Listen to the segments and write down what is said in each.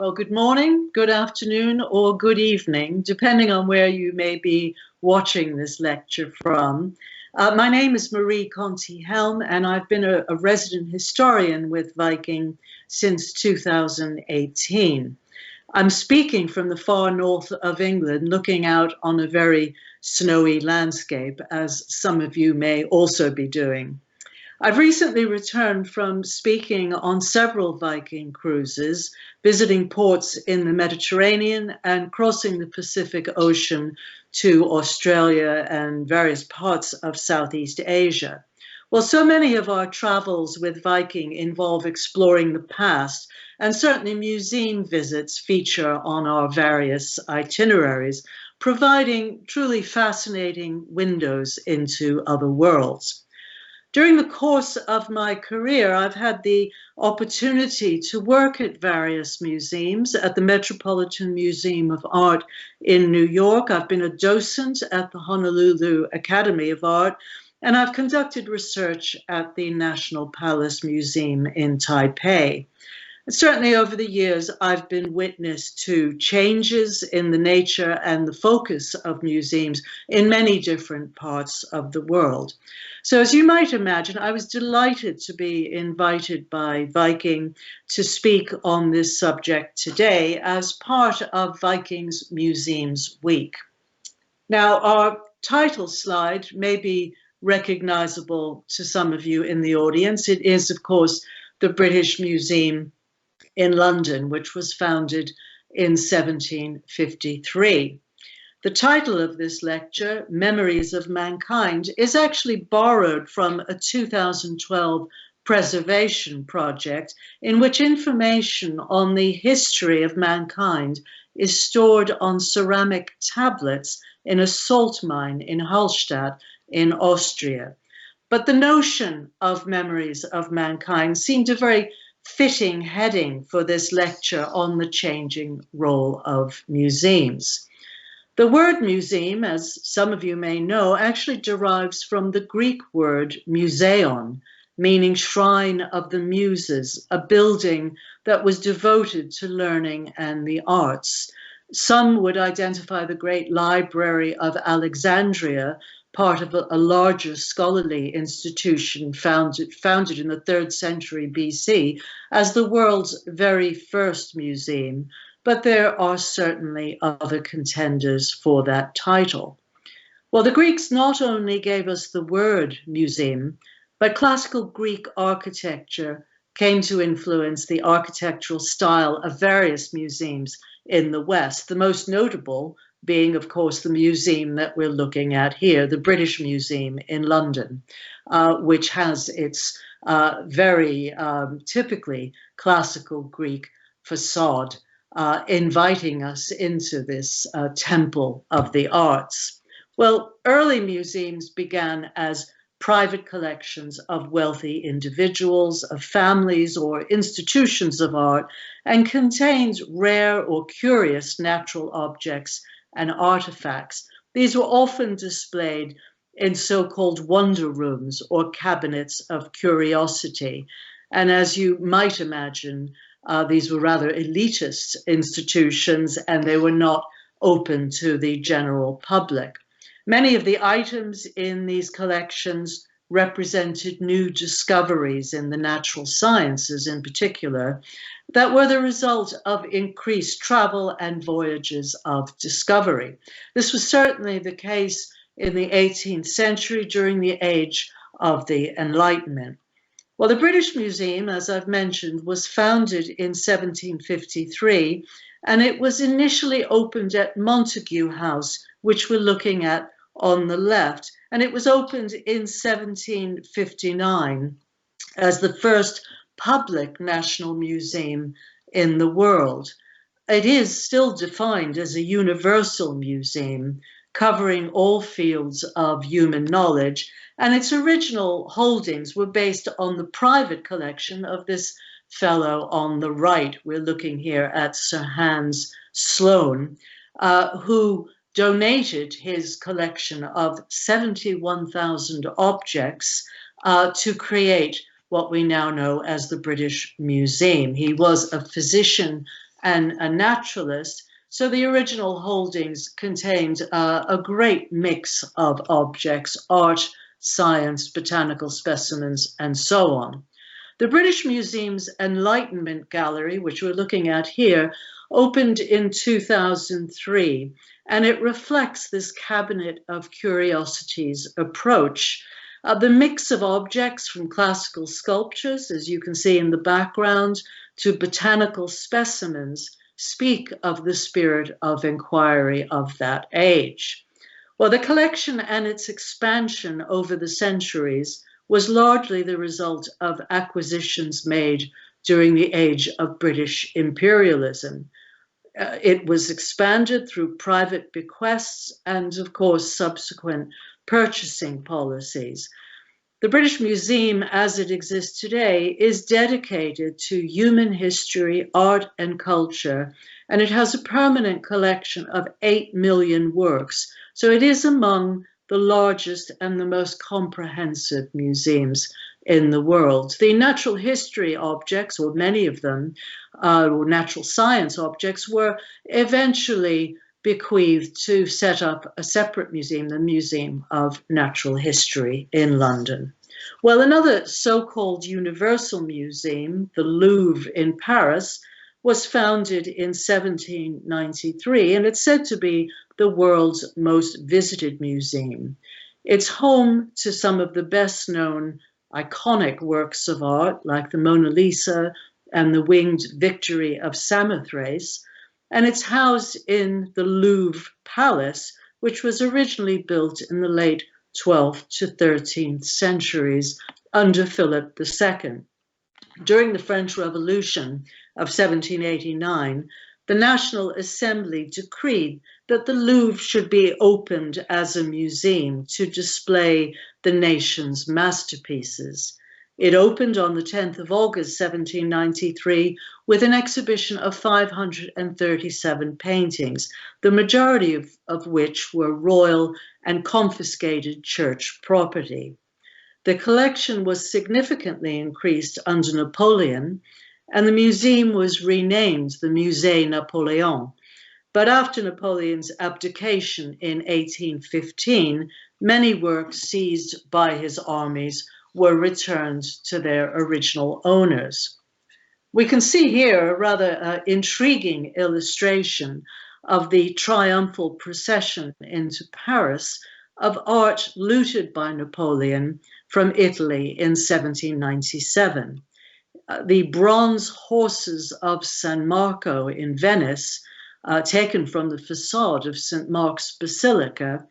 Well, good morning, good afternoon, or good evening, depending on where you may be watching this lecture from. My name is Marie Conte-Helm, and I've been a resident historian with Viking since 2018. I'm speaking from the far north of England, looking out on a very snowy landscape, as some of you may also be doing. I've recently returned from speaking on several Viking cruises, visiting ports in the Mediterranean and crossing the Pacific Ocean to Australia and various parts of Southeast Asia. Well, so many of our travels with Viking involve exploring the past, and certainly museum visits feature on our various itineraries, providing truly fascinating windows into other worlds. During the course of my career, I've had the opportunity to work at various museums, at the Metropolitan Museum of Art in New York. I've been a docent at the Honolulu Academy of Art, and I've conducted research at the National Palace Museum in Taipei. Certainly over the years, I've been witness to changes in the nature and the focus of museums in many different parts of the world. So as you might imagine, I was delighted to be invited by Viking to speak on this subject today as part of Viking's Museums Week. Now, our title slide may be recognizable to some of you in the audience. It is, of course, the British Museum in London, which was founded in 1753. The title of this lecture, Memories of Mankind, is actually borrowed from a 2012 preservation project in which information on the history of mankind is stored on ceramic tablets in a salt mine in Hallstatt in Austria. But the notion of Memories of Mankind seemed a very fitting heading for this lecture on the changing role of museums. The word museum, as some of you may know, actually derives from the Greek word museon, meaning shrine of the muses, a building that was devoted to learning and the arts. Some would identify the great library of Alexandria, part of a larger scholarly institution founded in the 3rd century BC, as the world's very first museum, but there are certainly other contenders for that title. Well, the Greeks not only gave us the word museum, but classical Greek architecture came to influence the architectural style of various museums in the West, the most notable being, of course, the museum that we're looking at here, the British Museum in London, which has its very typically classical Greek facade, inviting us into this temple of the arts. Well, early museums began as private collections of wealthy individuals, of families, or institutions of art, and contained rare or curious natural objects and artifacts. These were often displayed in so-called wonder rooms or cabinets of curiosity. And as you might imagine, these were rather elitist institutions, and they were not open to the general public. Many of the items in these collections represented new discoveries in the natural sciences in particular that were the result of increased travel and voyages of discovery. This was certainly the case in the 18th century during the age of the Enlightenment. Well, the British Museum, as I've mentioned, was founded in 1753, and it was initially opened at Montague House, which we're looking at on the left, and it was opened in 1759 as the first public national museum in the world. It is still defined as a universal museum covering all fields of human knowledge, and its original holdings were based on the private collection of this fellow on the right. We're looking here at Sir Hans Sloane, who donated his collection of 71,000 objects to create what we now know as the British Museum. He was a physician and a naturalist. So the original holdings contained a great mix of objects, art, science, botanical specimens, and so on. The British Museum's Enlightenment Gallery, which we're looking at here, opened in 2003, and it reflects this cabinet of curiosities approach. The mix of objects from classical sculptures, as you can see in the background, to botanical specimens speak of the spirit of inquiry of that age. Well, the collection and its expansion over the centuries was largely the result of acquisitions made during the age of British imperialism. It was expanded through private bequests and, of course, subsequent purchasing policies. The British Museum, as it exists today, is dedicated to human history, art, and culture, and it has a permanent collection of 8 million works. So it is among the largest and the most comprehensive museums in the world. The natural history objects, or many of them, or natural science objects, were eventually bequeathed to set up a separate museum, the Museum of Natural History in London. Well, another so-called universal museum, the Louvre in Paris, was founded in 1793, and it's said to be the world's most visited museum. It's home to some of the best-known iconic works of art, like the Mona Lisa and the Winged Victory of Samothrace, and it's housed in the Louvre Palace, which was originally built in the late 12th to 13th centuries under Philip II. During the French Revolution of 1789, the National Assembly decreed that the Louvre should be opened as a museum to display the nation's masterpieces. It opened on the 10th of August, 1793, with an exhibition of 537 paintings, the majority of which were royal and confiscated church property. The collection was significantly increased under Napoleon, and the museum was renamed the Musée Napoléon. But after Napoleon's abdication in 1815, many works seized by his armies were returned to their original owners. We can see here a rather intriguing illustration of the triumphal procession into Paris of art looted by Napoleon from Italy in 1797. The bronze horses of San Marco in Venice, taken from the facade of St. Mark's Basilica,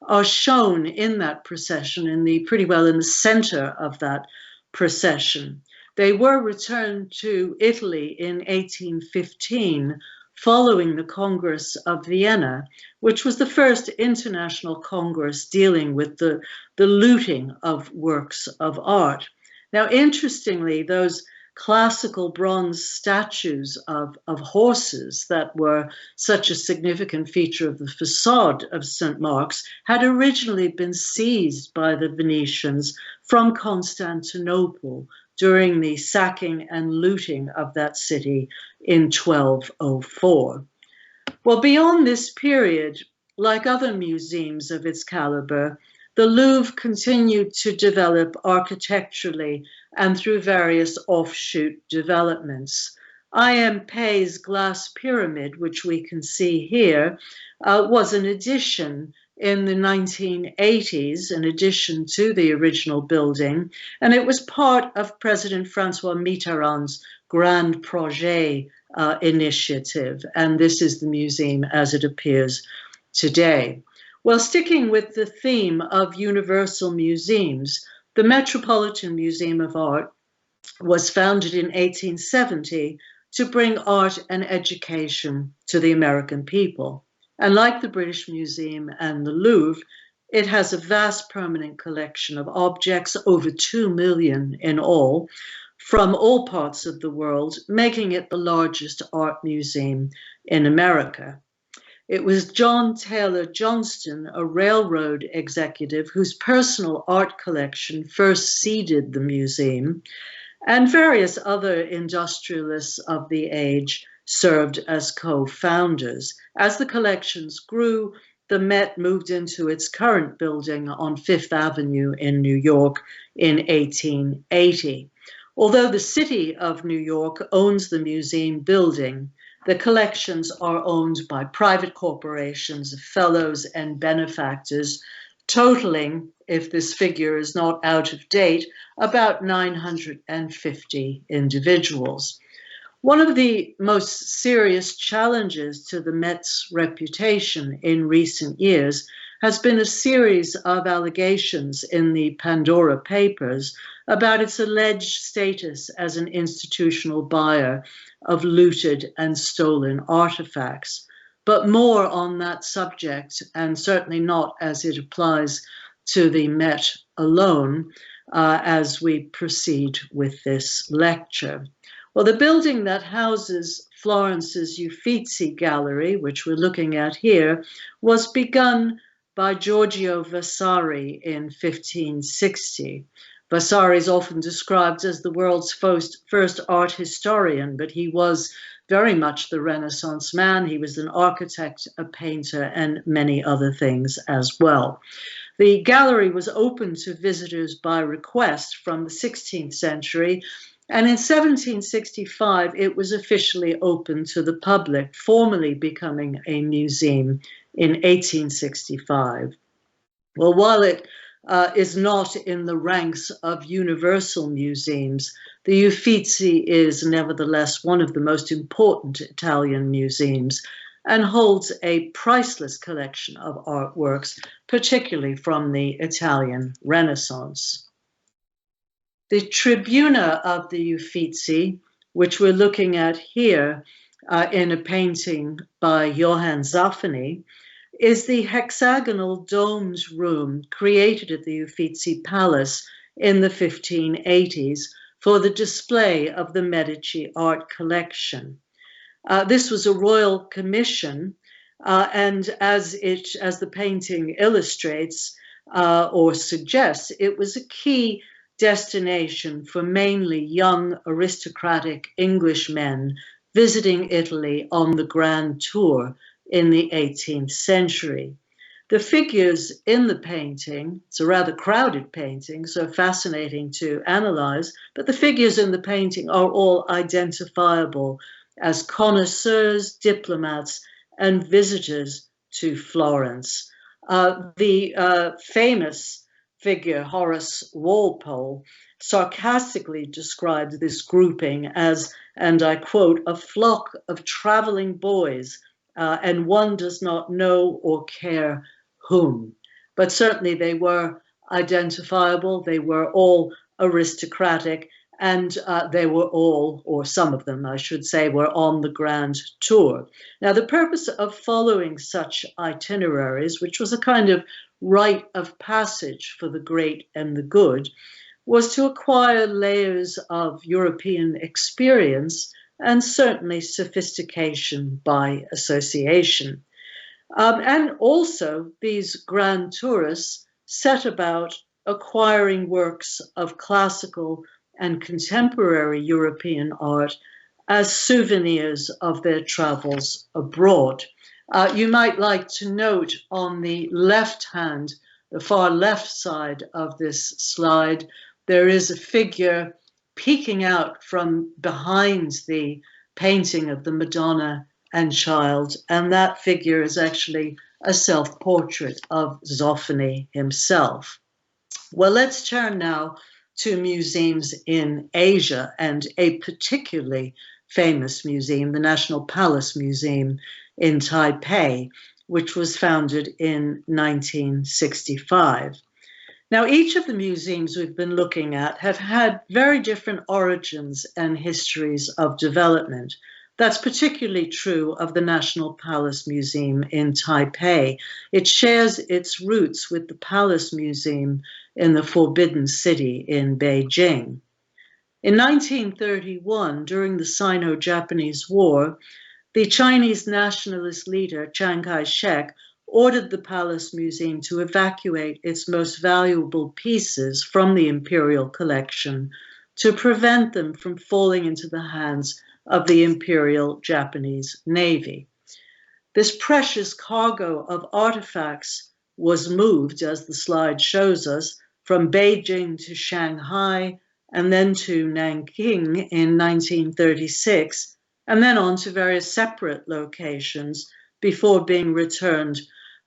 are shown in that procession, pretty well in the center of that procession. They were returned to Italy in 1815, following the Congress of Vienna, which was the first international congress dealing with the looting of works of art. Now, interestingly, those classical bronze statues of horses that were such a significant feature of the facade of St. Mark's had originally been seized by the Venetians from Constantinople during the sacking and looting of that city in 1204. Well, beyond this period, like other museums of its caliber, the Louvre continued to develop architecturally and through various offshoot developments. I.M. Pei's glass pyramid, which we can see here, was an addition in the 1980s, in addition to the original building, and it was part of President Francois Mitterrand's Grand Projet initiative, and this is the museum as it appears today. Well, sticking with the theme of universal museums, the Metropolitan Museum of Art was founded in 1870 to bring art and education to the American people. And like the British Museum and the Louvre, it has a vast permanent collection of objects, over 2 million in all, from all parts of the world, making it the largest art museum in America. It was John Taylor Johnston, a railroad executive, whose personal art collection first seeded the museum, and various other industrialists of the age served as co-founders. As the collections grew, the Met moved into its current building on Fifth Avenue in New York in 1880. Although the city of New York owns the museum building, the collections are owned by private corporations, fellows, and benefactors, totaling, if this figure is not out of date, about 950 individuals. One of the most serious challenges to the Met's reputation in recent years has been a series of allegations in the Pandora Papers about its alleged status as an institutional buyer of looted and stolen artifacts. But more on that subject, and certainly not as it applies to the Met alone, as we proceed with this lecture. Well, the building that houses Florence's Uffizi Gallery, which we're looking at here, was begun by Giorgio Vasari in 1560. Vasari is often described as the world's first art historian, but he was very much the Renaissance man. He was an architect, a painter, and many other things as well. The gallery was open to visitors by request from the 16th century, and in 1765, it was officially open to the public, formally becoming a museum in 1865. Well, while it is not in the ranks of universal museums, the Uffizi is nevertheless one of the most important Italian museums and holds a priceless collection of artworks, particularly from the Italian Renaissance. The tribuna of the Uffizi, which we're looking at here in a painting by Johann Zaffini, is the hexagonal domed room created at the Uffizi Palace in the 1580s for the display of the Medici art collection. This was a royal commission, and as the painting illustrates or suggests, it was a key destination for mainly young aristocratic Englishmen visiting Italy on the Grand Tour in the 18th century. The figures in the painting, it's a rather crowded painting, so fascinating to analyze, but the figures in the painting are all identifiable as connoisseurs, diplomats, and visitors to Florence. The famous figure, Horace Walpole, sarcastically described this grouping as, and I quote, a flock of traveling boys, and one does not know or care whom. But certainly they were identifiable, they were all aristocratic, and they were all, or some of them I should say, were on the Grand Tour. Now the purpose of following such itineraries, which was a kind of rite of passage for the great and the good, was to acquire layers of European experience and certainly sophistication by association. And also these grand tourists set about acquiring works of classical and contemporary European art as souvenirs of their travels abroad. You might like to note on the left hand, the far left side of this slide, there is a figure peeking out from behind the painting of the Madonna and Child, and that figure is actually a self-portrait of Zoffany himself. Well, let's turn now to museums in Asia, and a particularly famous museum, the National Palace Museum in Taipei, which was founded in 1965. Now, each of the museums we've been looking at have had very different origins and histories of development. That's particularly true of the National Palace Museum in Taipei. It shares its roots with the Palace Museum in the Forbidden City in Beijing. In 1931, during the Sino-Japanese War, the Chinese nationalist leader Chiang Kai-shek ordered the Palace Museum to evacuate its most valuable pieces from the imperial collection to prevent them from falling into the hands of the Imperial Japanese Navy. This precious cargo of artifacts was moved, as the slide shows us, from Beijing to Shanghai and then to Nanking in 1936, and then on to various separate locations before being returned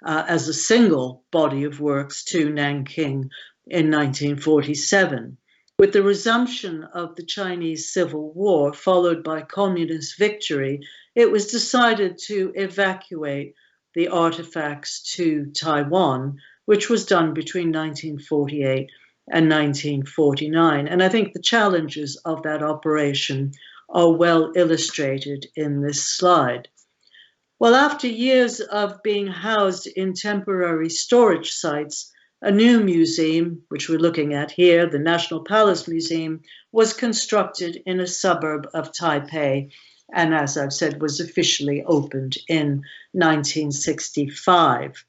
as a single body of works to Nanking in 1947. With the resumption of the Chinese Civil War, followed by communist victory, it was decided to evacuate the artifacts to Taiwan, which was done between 1948 and 1949. And I think the challenges of that operation are well illustrated in this slide. Well, after years of being housed in temporary storage sites, a new museum, which we're looking at here, the National Palace Museum, was constructed in a suburb of Taipei, and as I've said, was officially opened in 1965.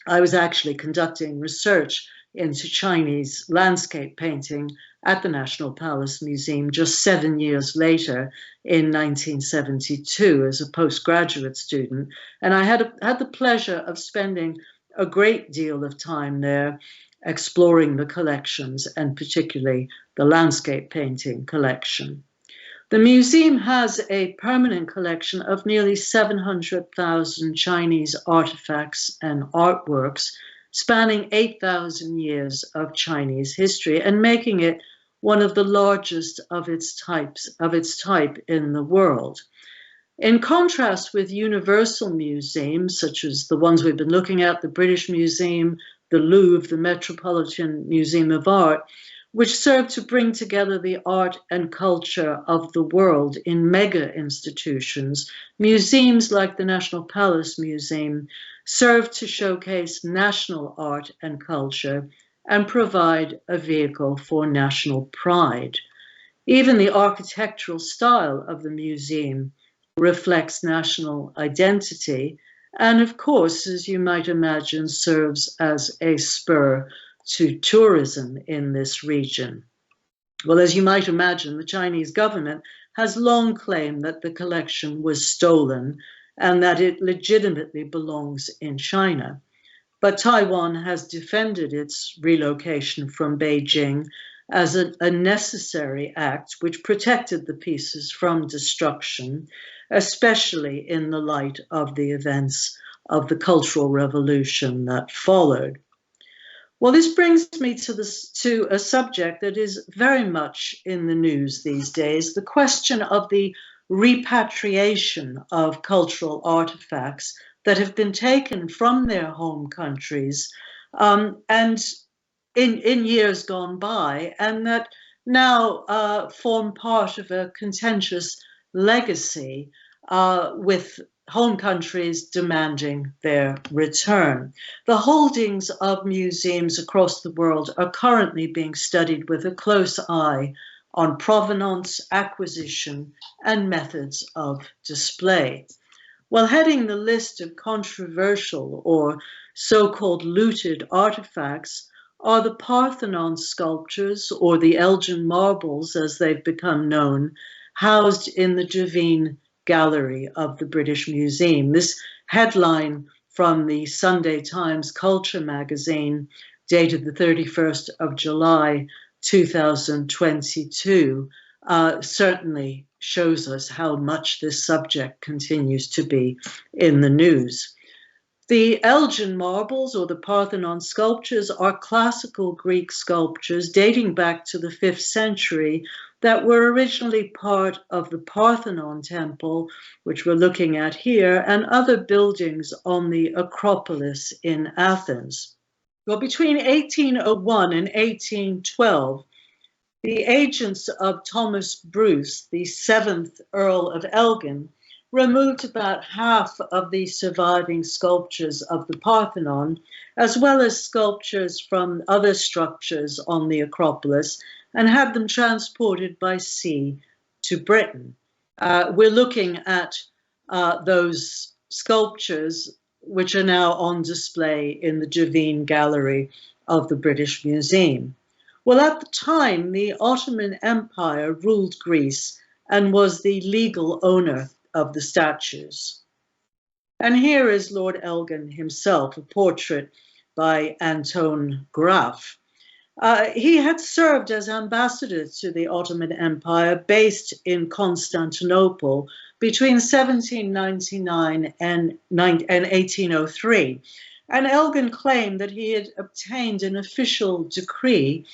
I was actually conducting research into Chinese landscape painting at the National Palace Museum just 7 years later in 1972 as a postgraduate student. And I had the pleasure of spending a great deal of time there exploring the collections, and particularly the landscape painting collection. The museum has a permanent collection of nearly 700,000 Chinese artifacts and artworks spanning 8,000 years of Chinese history and making it one of the largest of its type in the world. In contrast with universal museums, such as the ones we've been looking at, the British Museum, the Louvre, the Metropolitan Museum of Art, which serve to bring together the art and culture of the world in mega institutions, museums like the National Palace Museum serve to showcase national art and culture and provide a vehicle for national pride. Even the architectural style of the museum reflects national identity and, of course, as you might imagine, serves as a spur to tourism in this region. Well, as you might imagine, the Chinese government has long claimed that the collection was stolen and that it legitimately belongs in China. But Taiwan has defended its relocation from Beijing as a necessary act which protected the pieces from destruction, especially in the light of the events of the Cultural Revolution that followed. Well, this brings me to a subject that is very much in the news these days, the question of the repatriation of cultural artifacts that have been taken from their home countries and in years gone by, and that now form part of a contentious legacy with home countries demanding their return. The holdings of museums across the world are currently being studied with a close eye on provenance, acquisition, and methods of display. Well, heading the list of controversial or so-called looted artifacts are the Parthenon sculptures, or the Elgin marbles as they've become known, housed in the Javine Gallery of the British Museum. This headline from the Sunday Times Culture magazine, dated the 31st of July 2022, certainly shows us how much this subject continues to be in the news. The Elgin marbles, or the Parthenon sculptures, are classical Greek sculptures dating back to the 5th century that were originally part of the Parthenon temple, which we're looking at here, and other buildings on the Acropolis in Athens. Well, between 1801 and 1812, the agents of Thomas Bruce, the 7th Earl of Elgin, removed about half of the surviving sculptures of the Parthenon, as well as sculptures from other structures on the Acropolis, and had them transported by sea to Britain. We're looking at those sculptures, which are now on display in the Javine Gallery of the British Museum. Well, at the time, the Ottoman Empire ruled Greece, and was the legal owner of the statues. And here is Lord Elgin himself, a portrait by Anton Graf. He had served as ambassador to the Ottoman Empire based in Constantinople between 1799 and 1803. And Elgin claimed that he had obtained an official decree,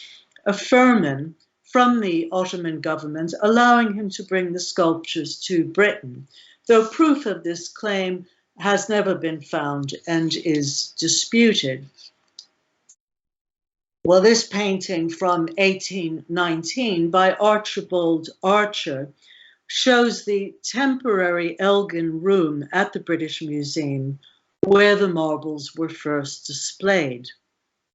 a firman, from the Ottoman government, allowing him to bring the sculptures to Britain, though proof of this claim has never been found and is disputed. Well, this painting from 1819 by Archibald Archer shows the temporary Elgin room at the British Museum where the marbles were first displayed.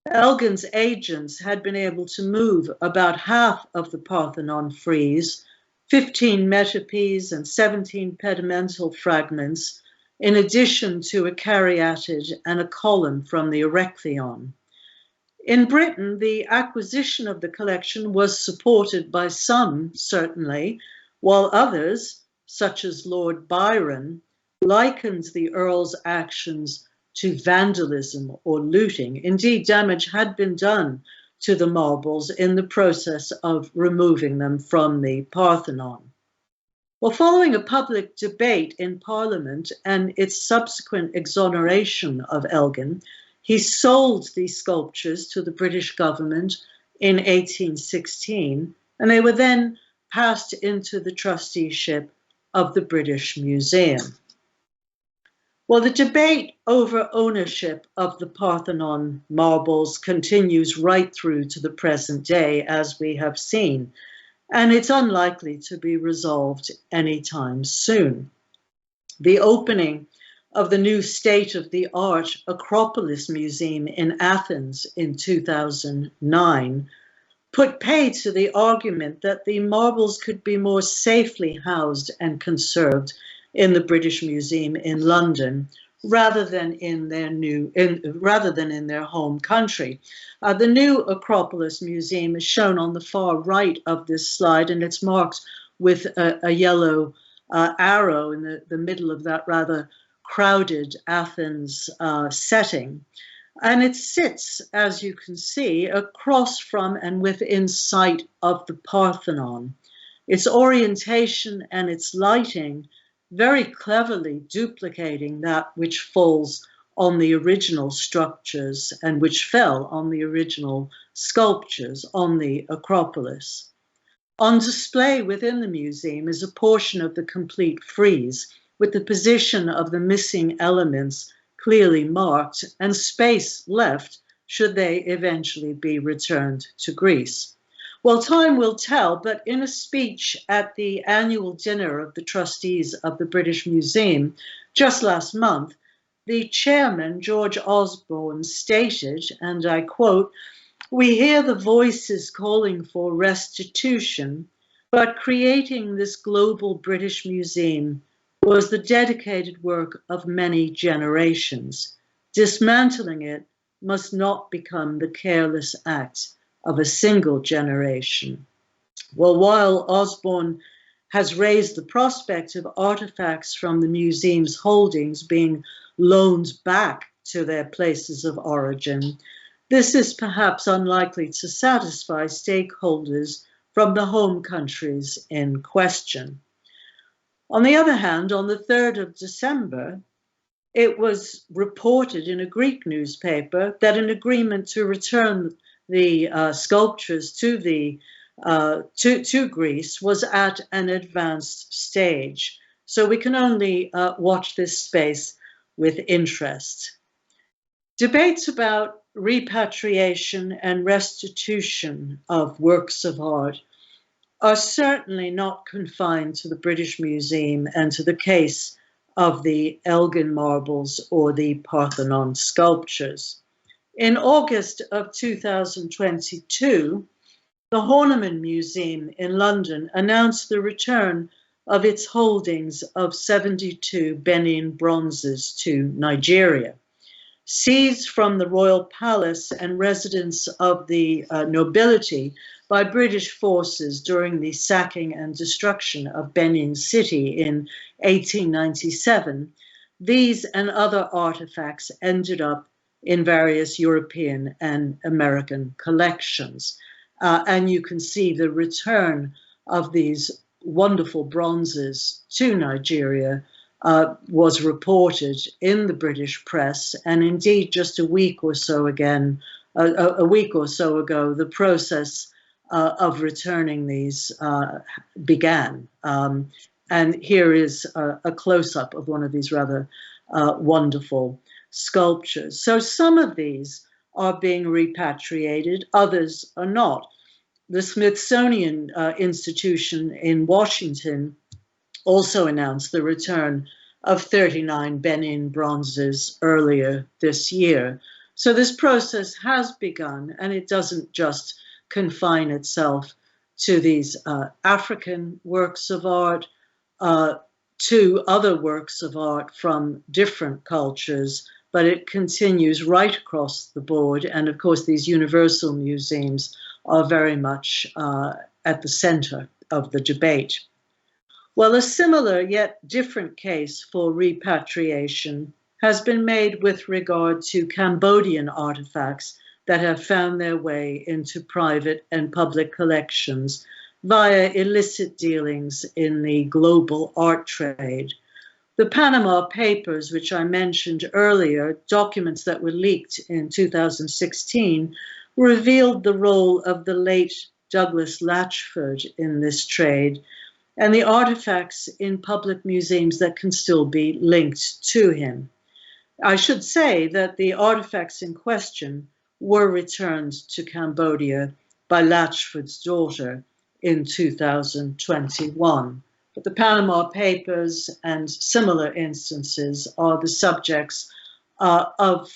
Elgin's agents had been able to move about half of the Parthenon frieze, 15 metopes and 17 pedimental fragments, in addition to a caryatid and a column from the Erechtheion. In Britain, the acquisition of the collection was supported by some, certainly, while others, such as Lord Byron, likened the Earl's actions to vandalism or looting. Indeed, damage had been done to the marbles in the process of removing them from the Parthenon. Well, following a public debate in Parliament and its subsequent exoneration of Elgin, he sold these sculptures to the British government in 1816, and they were then passed into the trusteeship of the British Museum. Well, the debate over ownership of the Parthenon marbles continues right through to the present day, as we have seen, and it's unlikely to be resolved anytime soon. The opening of the new state-of-the-art Acropolis Museum in Athens in 2009 put paid to the argument that the marbles could be more safely housed and conserved in the British Museum in London rather than in their home country. The new Acropolis Museum is shown on the far right of this slide, and it's marked with a yellow arrow in the middle of that rather crowded Athens setting. And it sits, as you can see, across from and within sight of the Parthenon. Its orientation and its lighting very cleverly duplicating that which falls on the original structures and which fell on the original sculptures on the Acropolis. On display within the museum is a portion of the complete frieze with the position of the missing elements clearly marked and space left should they eventually be returned to Greece. Well, time will tell, but in a speech at the annual dinner of the trustees of the British Museum just last month, the chairman, George Osborne, stated, and I quote, "We hear the voices calling for restitution, but creating this global British Museum was the dedicated work of many generations. Dismantling it must not become the careless act of a single generation." Well, while Osborne has raised the prospect of artifacts from the museum's holdings being loaned back to their places of origin, this is perhaps unlikely to satisfy stakeholders from the home countries in question. On the other hand, on the 3rd of December, it was reported in a Greek newspaper that an agreement to return the sculptures to Greece was at an advanced stage. So we can only watch this space with interest. Debates about repatriation and restitution of works of art are certainly not confined to the British Museum and to the case of the Elgin marbles or the Parthenon sculptures. In August of 2022, the Horniman Museum in London announced the return of its holdings of 72 Benin bronzes to Nigeria. seized from the royal palace and residence of the nobility by British forces during the sacking and destruction of Benin City in 1897, these and other artifacts ended up in various European and American collections. And you can see the return of these wonderful bronzes to Nigeria was reported in the British press, and indeed just a week or so ago, the process of returning these began. And here is a close-up of one of these rather wonderful sculptures. So some of these are being repatriated, others are not. The Smithsonian Institution in Washington also announced the return of 39 Benin bronzes earlier this year. So this process has begun, and it doesn't just confine itself to these African works of art, to other works of art from different cultures, but it continues right across the board. And of course, these universal museums are very much at the center of the debate. Well, a similar yet different case for repatriation has been made with regard to Cambodian artifacts that have found their way into private and public collections via illicit dealings in the global art trade. The Panama Papers, which I mentioned earlier, documents that were leaked in 2016, revealed the role of the late Douglas Latchford in this trade, and the artifacts in public museums that can still be linked to him. I should say that the artifacts in question were returned to Cambodia by Latchford's daughter in 2021. But the Panama Papers and similar instances are the subjects of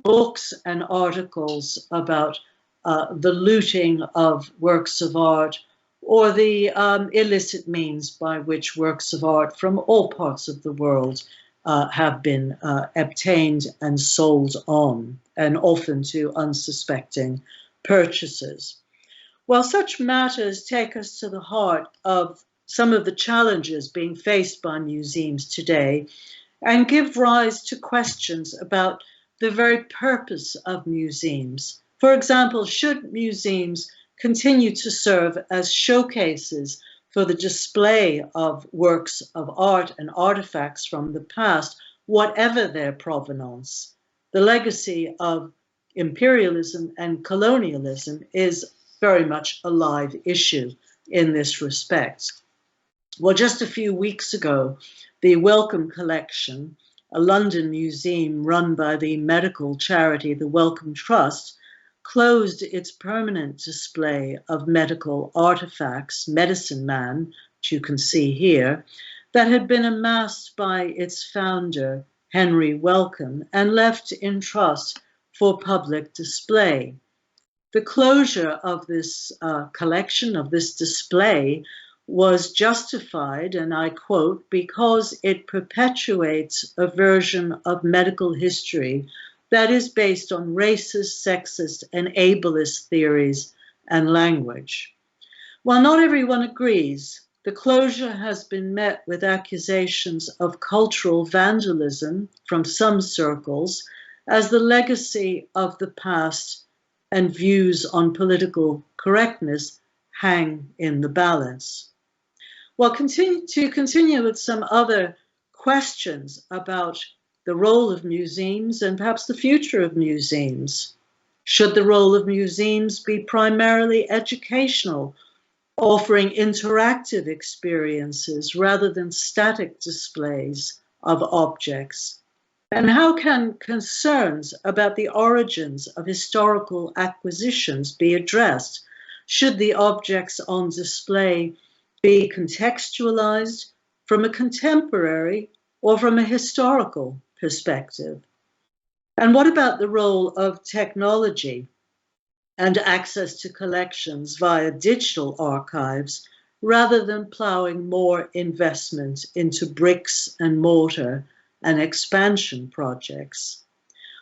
books and articles about the looting of works of art, or the illicit means by which works of art from all parts of the world have been obtained and sold on, and often to unsuspecting purchasers. Well, such matters take us to the heart of some of the challenges being faced by museums today and give rise to questions about the very purpose of museums. For example, should museums continue to serve as showcases for the display of works of art and artifacts from the past, whatever their provenance? The legacy of imperialism and colonialism is very much a live issue in this respect. Well, just a few weeks ago, the Wellcome Collection, a London museum run by the medical charity the Wellcome Trust, closed its permanent display of medical artifacts, Medicine Man, which you can see here, that had been amassed by its founder, Henry Wellcome, and left in trust for public display. The closure of this collection, of this display, was justified, and I quote, because it perpetuates a version of medical history that is based on racist, sexist, and ableist theories and language. While not everyone agrees, the closure has been met with accusations of cultural vandalism from some circles as the legacy of the past and views on political correctness hang in the balance. Well, to continue with some other questions about the role of museums and perhaps the future of museums. Should the role of museums be primarily educational, offering interactive experiences rather than static displays of objects? And how can concerns about the origins of historical acquisitions be addressed? Should the objects on display be contextualized from a contemporary or from a historical perspective? And what about the role of technology and access to collections via digital archives rather than plowing more investment into bricks and mortar and expansion projects?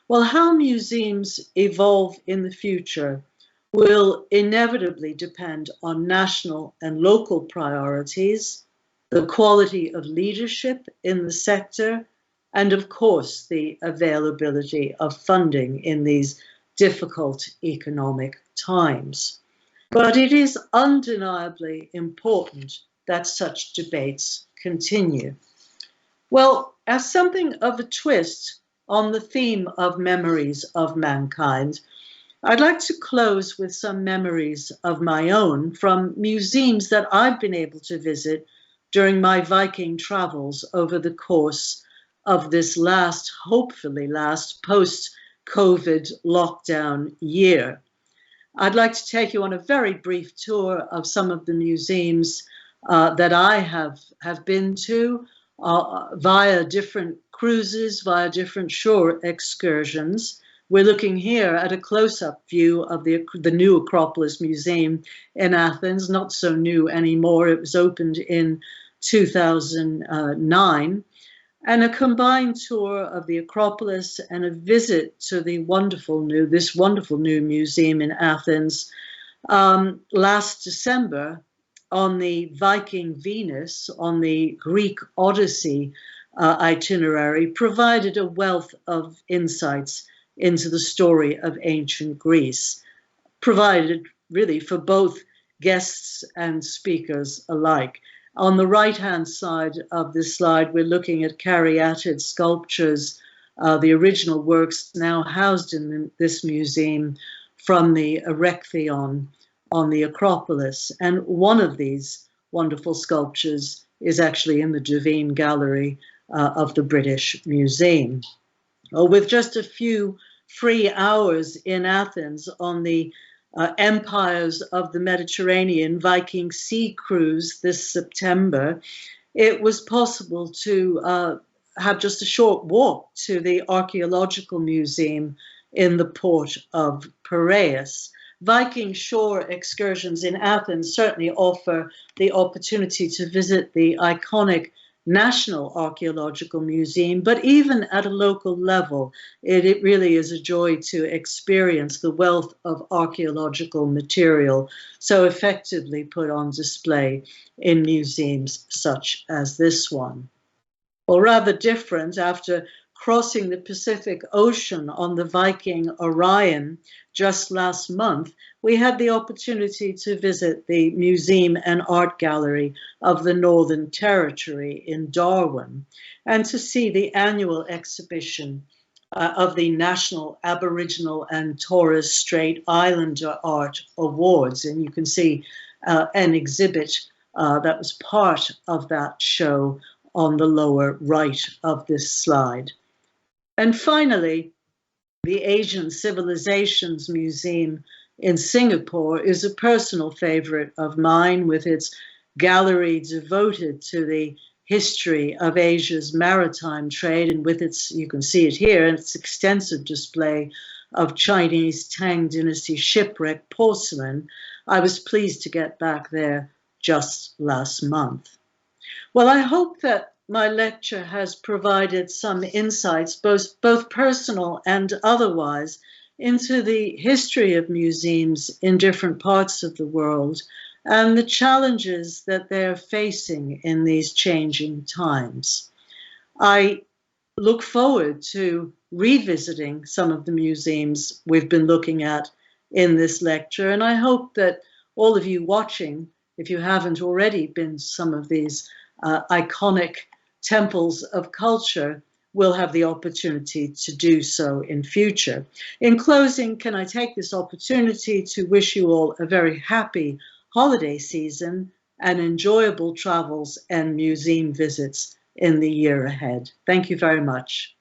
Well, how museums evolve in the future will inevitably depend on national and local priorities, the quality of leadership in the sector, and of course, the availability of funding in these difficult economic times. But it is undeniably important that such debates continue. Well, as something of a twist on the theme of memories of mankind, I'd like to close with some memories of my own from museums that I've been able to visit during my Viking travels over the course of this last, hopefully last, post-COVID lockdown year. I'd like to take you on a very brief tour of some of the museums that I have been to via different cruises, via different shore excursions. We're looking here at a close-up view of the new Acropolis Museum in Athens, not so new anymore. It was opened in 2009. And a combined tour of the Acropolis and a visit to the wonderful new museum in Athens last December on the Viking Venus, on the Greek Odyssey itinerary, provided a wealth of insights into the story of ancient Greece, provided really for both guests and speakers alike. On the right-hand side of this slide, we're looking at caryatid sculptures, the original works now housed in this museum from the Erechtheion on the Acropolis. And one of these wonderful sculptures is actually in the Devine Gallery of the British Museum. With just a few free hours in Athens on the Empires of the Mediterranean Viking Sea Cruise this September, it was possible to have just a short walk to the Archaeological Museum in the port of Piraeus. Viking shore excursions in Athens certainly offer the opportunity to visit the iconic National Archaeological Museum, but even at a local level, it really is a joy to experience the wealth of archaeological material so effectively put on display in museums such as this one. Well, rather different, after crossing the Pacific Ocean on the Viking Orion just last month, we had the opportunity to visit the Museum and Art Gallery of the Northern Territory in Darwin and to see the annual exhibition of the National Aboriginal and Torres Strait Islander Art Awards. And you can see an exhibit that was part of that show on the lower right of this slide. And finally, the Asian Civilizations Museum in Singapore is a personal favorite of mine, with its gallery devoted to the history of Asia's maritime trade, and with its, you can see it here, its extensive display of Chinese Tang Dynasty shipwreck porcelain. I was pleased to get back there just last month. Well, I hope that my lecture has provided some insights, both personal and otherwise, into the history of museums in different parts of the world and the challenges that they're facing in these changing times. I look forward to revisiting some of the museums we've been looking at in this lecture, and I hope that all of you watching, if you haven't already been to some of these iconic temples of culture, will have the opportunity to do so in future. In closing, can I take this opportunity to wish you all a very happy holiday season and enjoyable travels and museum visits in the year ahead. Thank you very much.